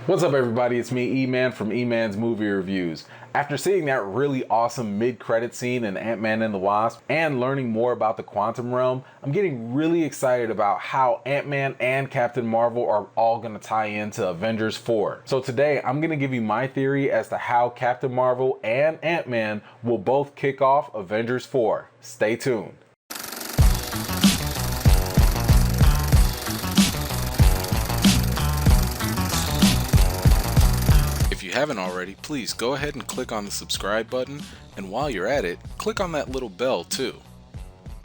What's up everybody, it's me E-Man from E-Man's Movie Reviews. After seeing that really awesome mid-credit scene in Ant-Man and the Wasp and learning more about the quantum realm, I'm getting really excited about how Ant-Man and Captain Marvel are all going to tie into Avengers 4. So today I'm going to give you my theory as to how Captain Marvel and Ant-Man will both kick off Avengers 4. Stay tuned. If you haven't already, please go ahead and click on the subscribe button, and while you're at it, click on that little bell too.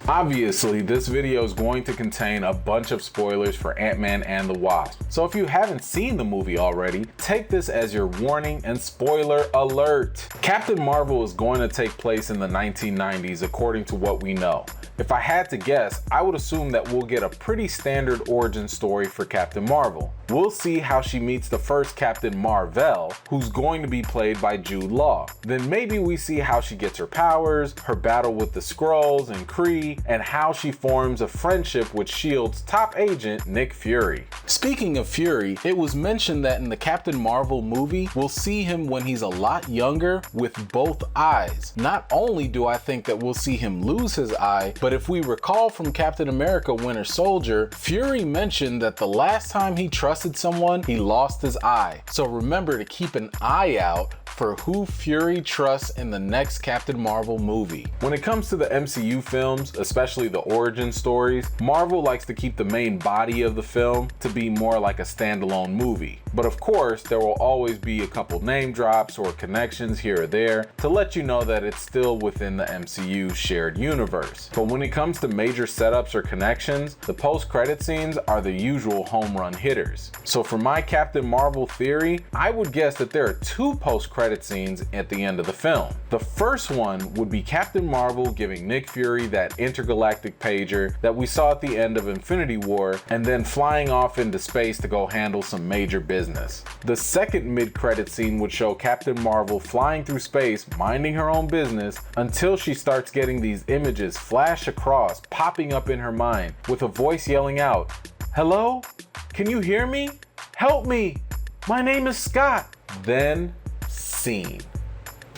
Obviously, this video is going to contain a bunch of spoilers for Ant-Man and the Wasp. So if you haven't seen the movie already, take this as your warning and spoiler alert. Captain Marvel is going to take place in the 1990s according to what we know. If I had to guess, I would assume that we'll get a pretty standard origin story for Captain Marvel. We'll see how she meets the first Captain Marvel, who's going to be played by Jude Law. Then maybe we see how she gets her powers, her battle with the Skrulls and Kree, and how she forms a friendship with S.H.I.E.L.D's top agent, Nick Fury. Speaking of Fury, it was mentioned that in the Captain Marvel movie, we'll see him when he's a lot younger with both eyes. Not only do I think that we'll see him lose his eye, but if we recall from Captain America Winter Soldier, Fury mentioned that the last time he trusted someone, he lost his eye. So remember to keep an eye out for who Fury trusts in the next Captain Marvel movie. When it comes to the MCU films, especially the origin stories, Marvel likes to keep the main body of the film to be more like a standalone movie. But of course, there will always be a couple name drops or connections here or there to let you know that it's still within the MCU shared universe. But when it comes to major setups or connections, the post-credit scenes are the usual home run hitters. So for my Captain Marvel theory, I would guess that there are two post-credit scenes at the end of the film. The first one would be Captain Marvel giving Nick Fury that intergalactic pager that we saw at the end of Infinity War, and then flying off into space to go handle some major business. The second mid-credit scene would show Captain Marvel flying through space, minding her own business, until she starts getting these images flash across, popping up in her mind, with a voice yelling out, "Hello? Can you hear me? Help me! My name is Scott." Then scene.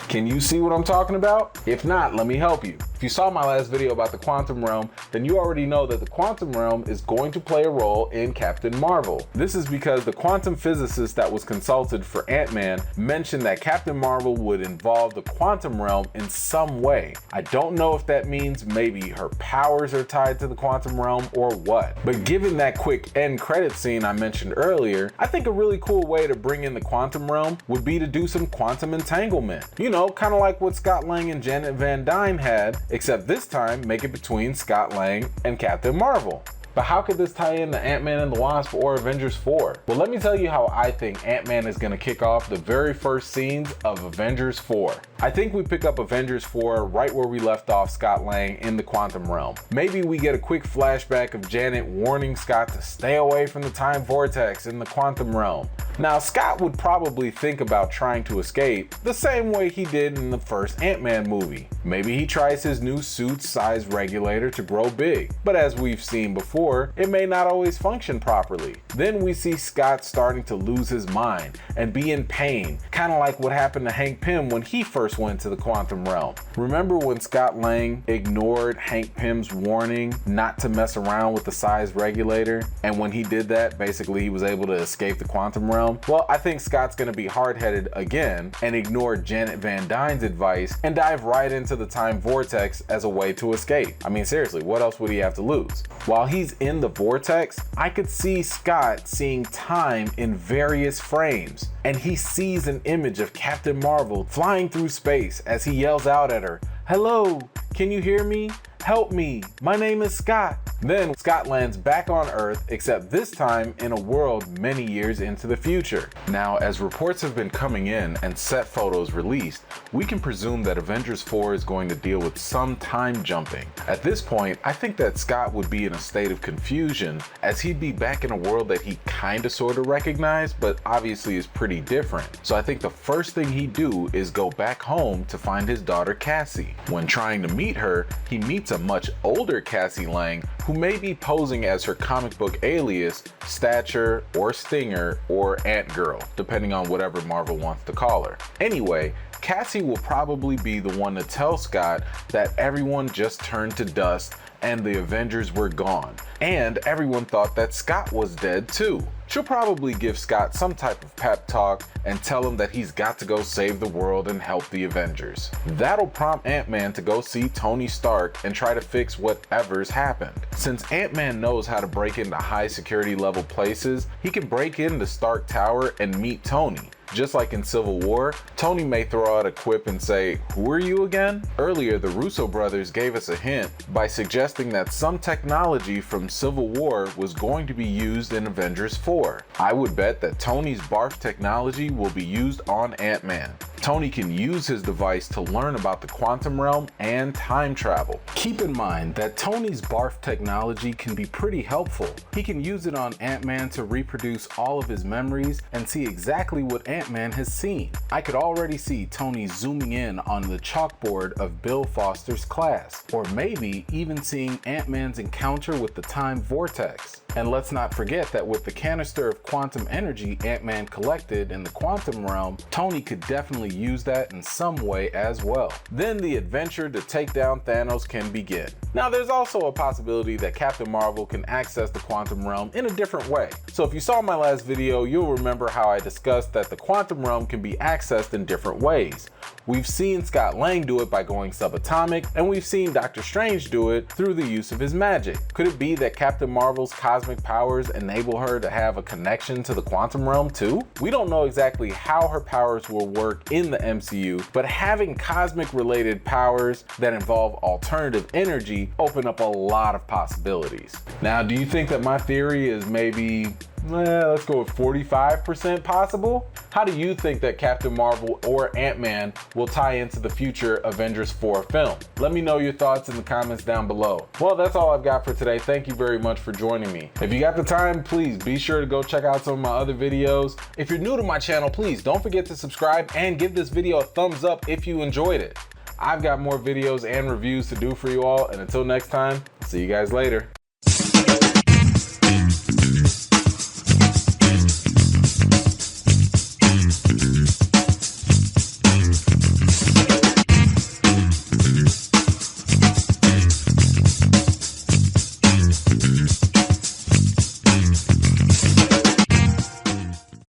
Can you see what I'm talking about? If not, let me help you. If you saw my last video about the quantum realm, then you already know that the quantum realm is going to play a role in Captain Marvel. This is because the quantum physicist that was consulted for Ant-Man mentioned that Captain Marvel would involve the quantum realm in some way. I don't know if that means maybe her powers are tied to the quantum realm or what. But given that quick end credit scene I mentioned earlier, I think a really cool way to bring in the quantum realm would be to do some quantum entanglement. You know, kind of like what Scott Lang and Janet Van Dyne had, except this time make it between Scott Lang and Captain Marvel. But how could this tie into Ant-Man and the Wasp or Avengers 4? Well, let me tell you how I think Ant-Man is going to kick off the very first scenes of Avengers 4. I think we pick up Avengers 4 right where we left off Scott Lang in the quantum realm. Maybe we get a quick flashback of Janet warning Scott to stay away from the time vortex in the quantum realm. Now, Scott would probably think about trying to escape the same way he did in the first Ant-Man movie. Maybe he tries his new suit's size regulator to grow big, but as we've seen before, it may not always function properly. Then we see Scott starting to lose his mind and be in pain, kind of like what happened to Hank Pym when he first went to the quantum realm. Remember when Scott Lang ignored Hank Pym's warning not to mess around with the size regulator? And when he did that, basically he was able to escape the quantum realm? Well, I think Scott's going to be hard-headed again and ignore Janet Van Dyne's advice and dive right into the time vortex as a way to escape. I mean, seriously, what else would he have to lose? While he's in the vortex, I could see Scott seeing time in various frames, and he sees an image of Captain Marvel flying through space as he yells out at her, "Hello, can you hear me? Help me, my name is Scott." Then Scott lands back on Earth, except this time in a world many years into the future. Now, as reports have been coming in and set photos released, we can presume that Avengers 4 is going to deal with some time jumping. At this point, I think that Scott would be in a state of confusion, as he'd be back in a world that he kinda sorta recognized, but obviously is pretty different. So I think the first thing he'd do is go back home to find his daughter Cassie. When trying to meet her, he meets a much older Cassie Lang, who who may be posing as her comic book alias, Stature, or Stinger, or Ant-Girl, depending on whatever Marvel wants to call her. Anyway, Cassie will probably be the one to tell Scott that everyone just turned to dust and the Avengers were gone, and everyone thought that Scott was dead too. She'll probably give Scott some type of pep talk and tell him that he's got to go save the world and help the Avengers. That'll prompt Ant-Man to go see Tony Stark and try to fix whatever's happened. Since Ant-Man knows how to break into high security level places, he can break into Stark Tower and meet Tony. Just like in Civil War, Tony may throw out a quip and say, "Who are you again?" Earlier, the Russo brothers gave us a hint by suggesting that some technology from Civil War was going to be used in Avengers 4. I would bet that Tony's barf technology will be used on Ant-Man. Tony can use his device to learn about the quantum realm and time travel. Keep in mind that Tony's barf technology can be pretty helpful. He can use it on Ant-Man to reproduce all of his memories and see exactly what Ant-Man has seen. I could already see Tony zooming in on the chalkboard of Bill Foster's class, or maybe even seeing Ant-Man's encounter with the time vortex. And let's not forget that with the canister of quantum energy Ant-Man collected in the quantum realm, Tony could definitely use that in some way as well. Then the adventure to take down Thanos can begin. Now there's also a possibility that Captain Marvel can access the quantum realm in a different way. So if you saw my last video, you'll remember how I discussed that the quantum realm can be accessed in different ways. We've seen Scott Lang do it by going subatomic, and we've seen Doctor Strange do it through the use of his magic. Could it be that Captain Marvel's cosmic powers enable her to have a connection to the quantum realm too? We don't know exactly how her powers will work in the MCU, but having cosmic related powers that involve alternative energy open up a lot of possibilities. Now, do you think that my theory is maybe, let's go with 45% possible? How do you think that Captain Marvel or Ant-Man will tie into the future Avengers 4 film? Let me know your thoughts in the comments down below. Well, that's all I've got for today. Thank you very much for joining me. If you got the time, please be sure to go check out some of my other videos. If you're new to my channel, please don't forget to subscribe and give this video a thumbs up if you enjoyed it. I've got more videos and reviews to do for you all, and until next time, see you guys later.